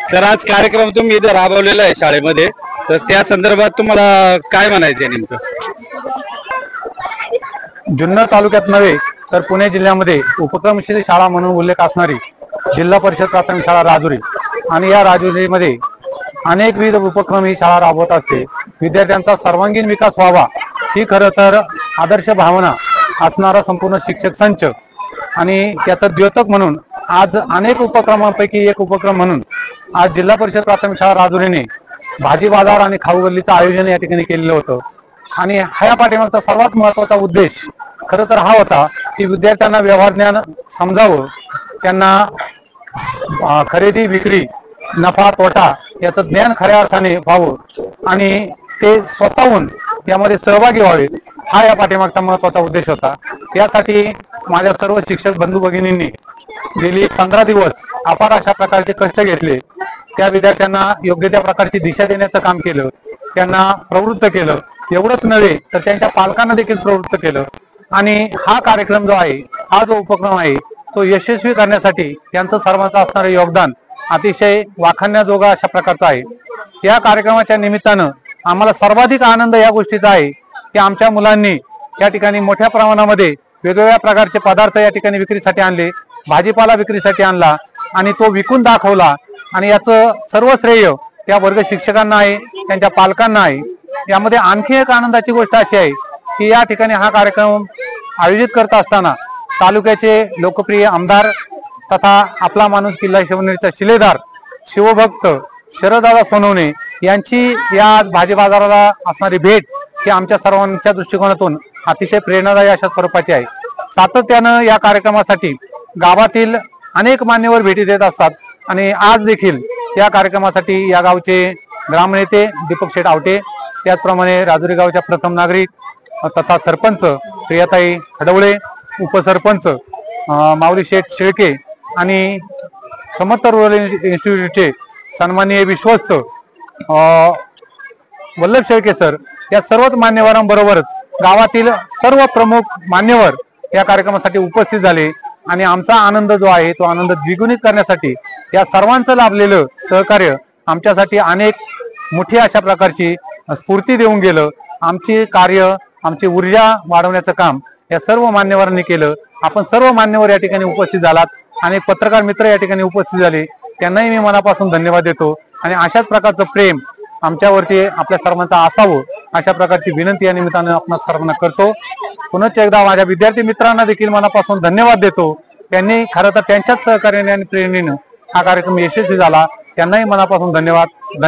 Sir आज कार्यक्रम तुम्ही इथं राबवलेला आहे शाळेमध्ये, तर त्या संदर्भात तुम्हाला काय म्हणायचं आहे नेमकं? जुन्नर तालुक्यात नव्हे तर पुणे जिल्ह्यामध्ये उपक्रमशील शाळा म्हणून उल्लेख असणारी जिल्हा परिषद प्राथमिक शाळा राजुरी आणि या राजुरीमध्ये अनेकविध उपक्रम ही शाळा राबवत असते। विद्यार्थ्यांचा सर्वांगीण विकास व्हावा ही खरं तर आदर्श भावना असणारा संपूर्ण शिक्षक संच आणि त्याचं द्योतक म्हणून आज अनेक उपक्रमांपैकी एक उपक्रम म्हणून आज जिल्हा परिषद प्राथमिक शाळा राजुरीने भाजी बाजार आणि खाऊ गल्लीचं आयोजन या ठिकाणी केलेलं होतं। आणि ह्या पाठीमागचा सर्वात महत्त्वाचा उद्देश खरं तर हा होता की विद्यार्थ्यांना व्यवहार ज्ञान समजावं, त्यांना खरेदी विक्री नफा तोटा याचं ज्ञान खऱ्या अर्थाने व्हावं आणि ते स्वतःहून यामध्ये सहभागी व्हावेत, हा या पाठीमागचा महत्त्वाचा उद्देश होता। यासाठी माझ्या सर्व शिक्षक बंधू भगिनींनी गेली 15 दिवस अपार अशा प्रकारचे कष्ट घेतले। त्या विद्यार्थ्यांना योग्य त्या प्रकारची दिशा देण्याचं काम केलं, त्यांना प्रवृत्त केलं। एवढंच नव्हे तर त्यांच्या पालकांना देखील प्रवृत्त केलं आणि हा कार्यक्रम जो आहे, हा जो उपक्रम आहे तो यशस्वी करण्यासाठी त्यांचं सर्वांचं असणारं योगदान अतिशय वाखाणण्याजोगा अशा प्रकारचं आहे। या कार्यक्रमाच्या निमित्तानं आम्हाला सर्वाधिक आनंद या गोष्टीचा आहे की आमच्या मुलांनी या ठिकाणी मोठ्या प्रमाणामध्ये वेगवेगळ्या प्रकारचे पदार्थ या ठिकाणी विक्रीसाठी आणले, भाजीपाला विक्रीसाठी आणला आणि तो विकून दाखवला आणि याचं सर्व श्रेय त्या वर्ग शिक्षकांना आहे, त्यांच्या पालकांना आहे। यामध्ये आणखी एक आनंदाची गोष्ट अशी आहे की या ठिकाणी हा कार्यक्रम आयोजित करत असताना तालुक्याचे लोकप्रिय आमदार तथा आपला माणूस किल्ला शिवनेरीचा शिलेदार शिवभक्त शरददादा सोनवणे यांची या भाजी बाजाराला असणारी भेट ही आमच्या सर्वांच्या दृष्टिकोनातून अतिशय प्रेरणादायी अशा स्वरूपाची आहे। सातत्यानं या कार्यक्रमासाठी गावातील अनेक मान्यवर भेटी देत असतात आणि आज देखील या कार्यक्रमासाठी या गावचे ग्रामनेते दीपक शेठ आवटे, त्याचप्रमाणे राजुरी गावच्या प्रथम नागरिक तथा सरपंच प्रियाताई खडवळे, उपसरपंच माऊली शेठ शेळके आणि समर्थ रुरल इन्स्टिट्यूटचे सन्माननीय विश्वस्त वल्लभ शेळके सर या सर्वच मान्यवरांबरोबरच गावातील सर्व प्रमुख मान्यवर या कार्यक्रमासाठी उपस्थित झाले आणि आमचा आनंद जो आहे तो आनंद द्विगुणित करण्यासाठी या सर्वांचं लाभलेलं सहकार्य आमच्यासाठी अनेक मोठी अशा प्रकारची स्फूर्ती देऊन गेलं। आमची कार्य, आमची ऊर्जा वाढवण्याचं काम या सर्व मान्यवरांनी केलं। आपण सर्व मान्यवर या ठिकाणी उपस्थित झालात आणि पत्रकार मित्र या ठिकाणी उपस्थित झाले, त्यांनाही मी मनापासून धन्यवाद देतो आणि अशाच प्रकारचं प्रेम आमच्यावरती आपल्या सर्वांचा असावं अशा प्रकारची विनंती या निमित्तानं आपण सर्वांना करतो। पुनश्च एकदा माझ्या विद्यार्थी मित्रांना देखील मनापासून धन्यवाद देतो, त्यांनी खरं तर त्यांच्याच सहकार्याने आणि प्रेरणेनं हा कार्यक्रम यशस्वी झाला, त्यांनाही मनापासून धन्यवाद।